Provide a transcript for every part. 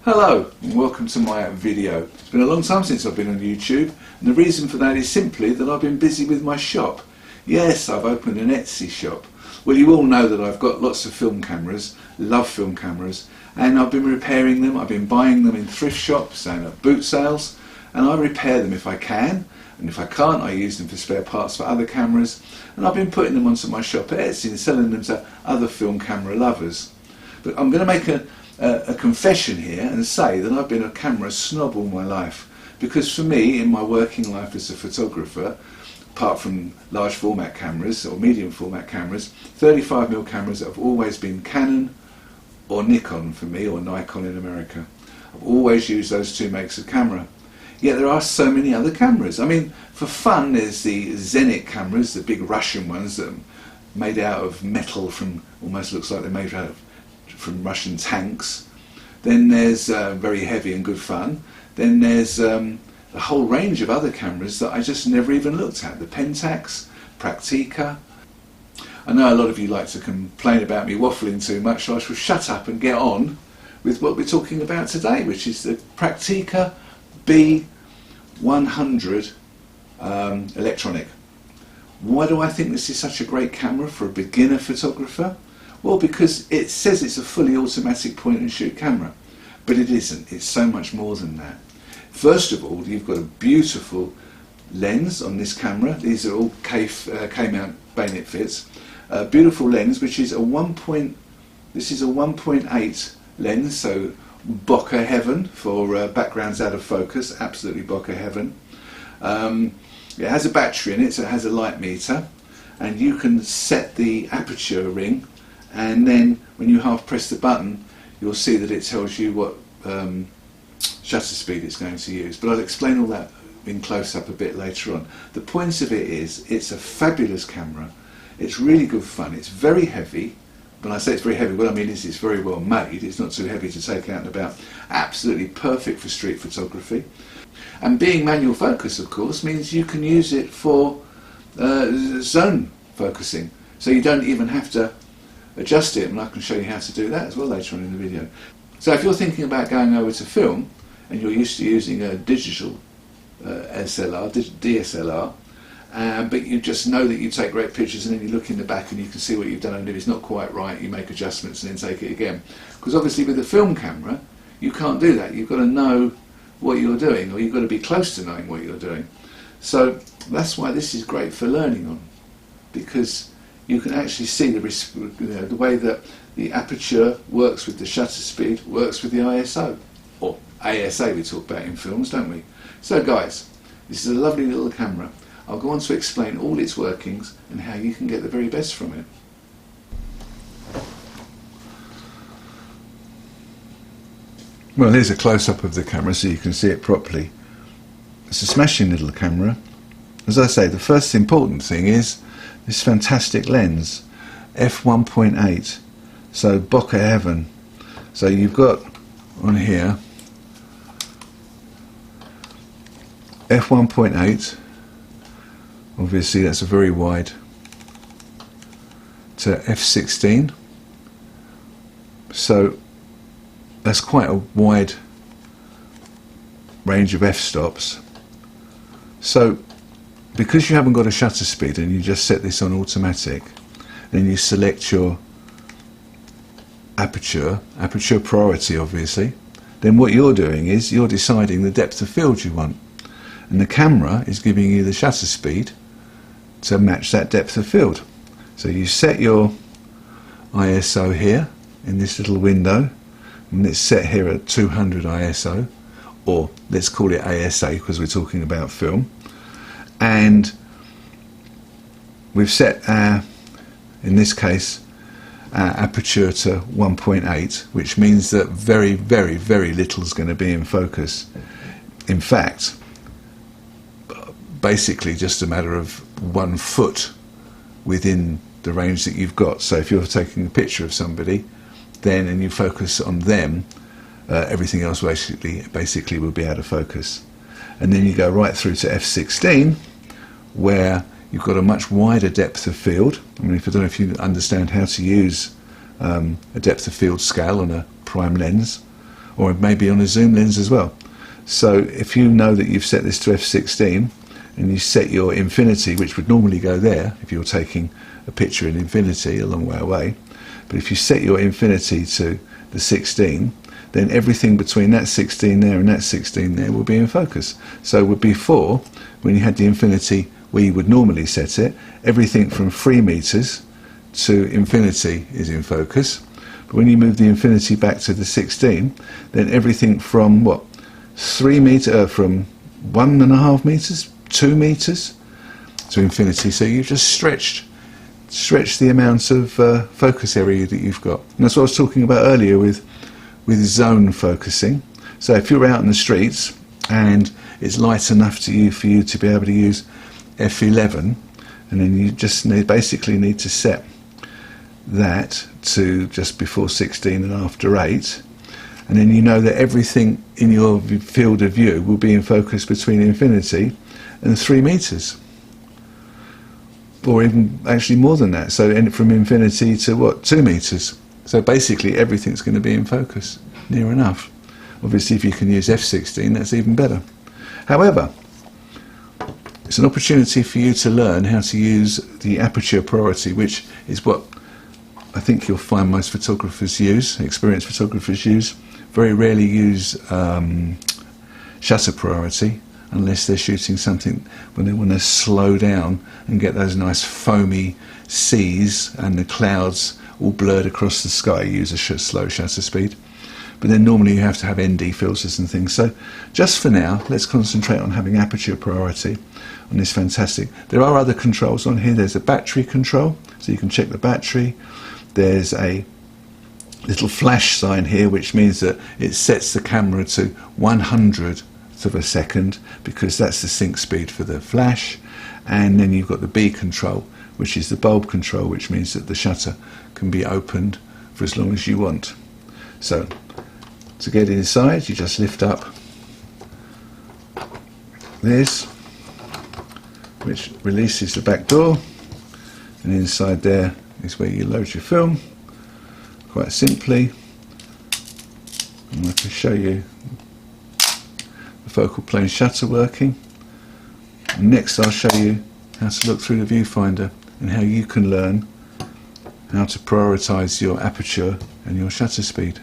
Hello and welcome to my video. It's been a long time since I've been on YouTube, and the reason for that is simply that I've been busy with my shop. Yes, I've opened an Etsy shop. Well, you all know that I've got lots of film cameras, love film cameras, and I've been repairing them. I've been buying them in thrift shops and at boot sales, and I repair them if I can, and if I can't I use them for spare parts for other cameras, and I've been putting them onto my shop at Etsy and selling them to other film camera lovers. But I'm going to make a confession here and say that I've been a camera snob all my life, because for me, in my working life as a photographer, apart from large format cameras or medium format cameras, 35mm cameras have always been Canon or Nikon for me, or Nikon in America. I've always used those two makes of camera. Yet there are so many other cameras. I mean, for fun there's the Zenit cameras, the big Russian ones that are made out of metal, from almost looks like they're made out of from Russian tanks. Then there's very heavy and good fun. Then there's a whole range of other cameras that I just never even looked at. The Pentax, Praktica. I know a lot of you like to complain about me waffling too much, so I shall shut up and get on with what we're talking about today, which is the Praktica B100 electronic. Why do I think this is such a great camera for a beginner photographer? Well, because it says it's a fully automatic point and shoot camera, but it isn't. It's so much more than that. First of all, you've got a beautiful lens on this camera. These are all K-mount bayonet fits. A beautiful lens, which is this is a 1.8 lens, so bokeh heaven for backgrounds out of focus, absolutely bokeh heaven. It has a battery in it, so it has a light meter, and you can set the aperture ring, and then when you half press the button you'll see that it tells you what shutter speed it's going to use. But I'll explain all that in close up a bit later on. The point of it is, it's a fabulous camera. It's really good fun. It's very heavy. When I say it's very heavy, what I mean is it's very well made. It's not too heavy to take out and about. Absolutely perfect for street photography. And being manual focus, of course, means you can use it for zone focusing. So you don't even have to adjust it, and I can show you how to do that as well later on in the video. So if you're thinking about going over to film and you're used to using a digital DSLR, but you just know that you take great pictures and then you look in the back and you can see what you've done, and if it's not quite right you make adjustments and then take it again. Because obviously with a film camera you can't do that. You've got to know what you're doing, or you've got to be close to knowing what you're doing. So that's why this is great for learning on, because you can actually see the way that the aperture works with the shutter speed, works with the ISO, or ASA we talk about in films, don't we? So guys, this is a lovely little camera. I'll go on to explain all its workings and how you can get the very best from it. Well, here's a close-up of the camera so you can see it properly. It's a smashing little camera. As I say, the first important thing is this fantastic lens, f1.8, so bokeh heaven. So you've got on here f1.8, obviously that's a very wide, to f16, so that's quite a wide range of f-stops. So because you haven't got a shutter speed and you just set this on automatic, then you select your aperture priority obviously, then what you're doing is you're deciding the depth of field you want, and the camera is giving you the shutter speed to match that depth of field. So you set your ISO here in this little window, and it's set here at 200 ISO, or let's call it ASA because we're talking about film. And we've set our, in this case, our aperture to 1.8, which means that very, very, very little is going to be in focus. In fact, basically just a matter of 1 foot within the range that you've got. So if you're taking a picture of somebody, then and you focus on them, everything else basically will be out of focus. And then you go right through to f16, where you've got a much wider depth of field. I mean, I don't know if you understand how to use a depth of field scale on a prime lens, or maybe on a zoom lens as well. So if you know that you've set this to f16 and you set your infinity, which would normally go there if you're taking a picture in infinity a long way away, but if you set your infinity to the 16, then everything between that 16 there and that 16 there will be in focus. So before, when you had the infinity where you would normally set it, everything from 3 meters to infinity is in focus. But when you move the infinity back to the 16, then everything from what? 3 meters, from 1.5 meters, 2 meters to infinity. So you've just stretched the amount of focus area that you've got. And that's what I was talking about earlier with zone focusing. So if you're out in the streets and it's light enough for you to be able to use f11, and then you just basically need to set that to just before 16 and after 8, and then you know that everything in your field of view will be in focus between infinity and 3 meters, or even actually more than that, so from infinity to what, 2 meters. So basically everything's going to be in focus, near enough. Obviously if you can use f16, that's even better. However, it's an opportunity for you to learn how to use the aperture priority, which is what I think you'll find most photographers use, experienced photographers use. Very rarely use shutter priority unless they're shooting something when they want to slow down and get those nice foamy seas and the clouds all blurred across the sky. Use a slow shutter speed. But then normally you have to have ND filters and things. So just for now, let's concentrate on having aperture priority on this fantastic. There are other controls on here. There's a battery control, so you can check the battery. There's a little flash sign here, which means that it sets the camera to 100th of a second, because that's the sync speed for the flash. And then you've got the B control, which is the bulb control, which means that the shutter can be opened for as long as you want. So to get inside, you just lift up this, which releases the back door, and inside there is where you load your film, quite simply. And I can show you the focal plane shutter working. And next I'll show you how to look through the viewfinder and how you can learn how to prioritize your aperture and your shutter speed.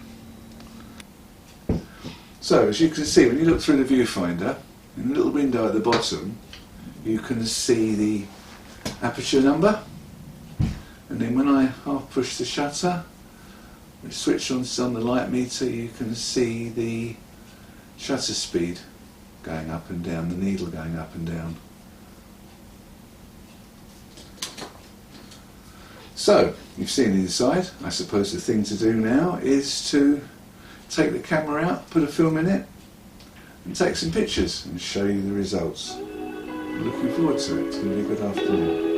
So as you can see, when you look through the viewfinder, in the little window at the bottom, you can see the aperture number, and then when I half push the shutter, we switch on the light meter, you can see the shutter speed going up and down, the needle going up and down. So you've seen the inside. I suppose the thing to do now is to take the camera out, put a film in it, and take some pictures and show you the results. I'm looking forward to it. It's going to be a good afternoon.